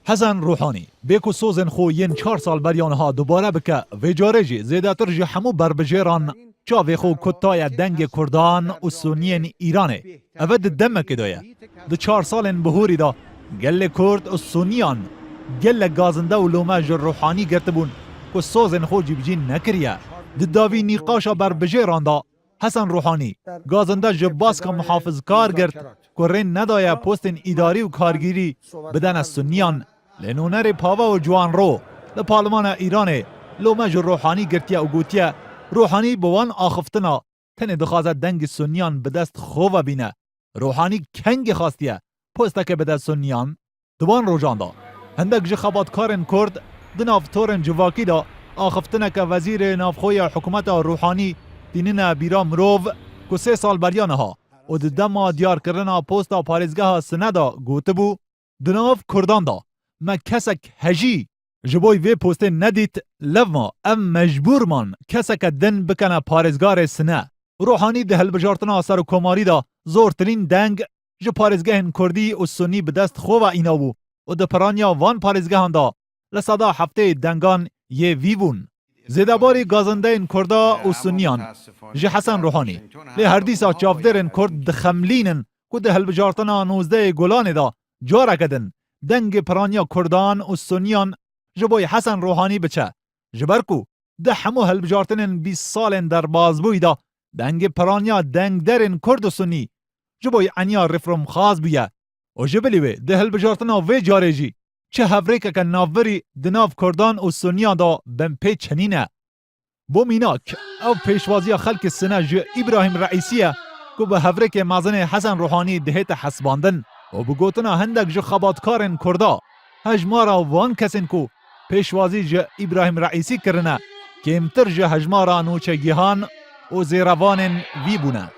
حسن روحانی بیکو سوزن خو ین 4 سال بریانها دوباره بکه و جاره جی زیداتر جی همو بربجیران چاوی خو کتای دنگ کردان و سنین ایرانه اود دمک دایه ده 4 سالن بهوری دا گل کرد و سنیان گل گازنده و لومج روحانی گرتبون که سوزن خو جیبجین نکریه ده داوی نیقاشا بربجیران دا حسن روحانی گازنده جباس که محافظ کار گرد که رین ندایه پوستن اداری و کارگیری بدن از سنیان لنونر پاوا و جوان رو لپارلمان ایران لومج روحانی گرتیه و گوتیه روحانی بوان آخفتنا تنه دخوازه دنگ سنیان به دست خواه بینه روحانی کنگ خواستیه پوسته که به دست سنیان دوان روجانده هندک جخباتکارن کرد دنافتورن جواکی دا آخفتنه که وزیر نافخوی حکومت روحانی دینن بیرا مروف که 3 سال بریانه ها و دما دیار کرنا پوستا پارزگاه سندا گوته بو دناف کردان دا ما کسک هجی جبوی وی پوسته ندید لفما ام مجبور من کسک دن بکنه پارزگار سنه روحانی ده هلبجارتنا سر و کماری دا زورترین دنگ جو پارزگاه کردی و سنی به دست خواه اینا بو و ده پرانیا وان پارزگاه دا لسادا هفته دنگان یه ویبون زیده باری گازنده این کردا و سنیان جه حسن روحانی لی هر دیسا چافدرین کرد دخملینن که ده هلبجارتنا 19 گلان دا جاره کدن دنگ پرانیا کردان و سنیان جبوی حسن روحانی بچه جبرکو ده همو هلبجارتنین 20 سالن در بازبوی دا دنگ پرانیا دنگ درین کرد و سنی جبوی انیا رفرم خاص بیه و جبلیوه ده هلبجارتنا وی جاره جی چه هفریکه که نافوری دناف کردان و سنیا دا بمپی چنینه بو میناک او پیشوازی خلق سنه جو ابراهیم رئیسیه که به هفریک مازن حسن روحانی دهیت حسباندن و بگوتنا هندک جو خباتکارن کردا هجمارا وان کسین کو پیشوازی جو ابراهیم رئیسی کرنه که امتر جو هجمارا نوچه گیهان و زیروان وی بونه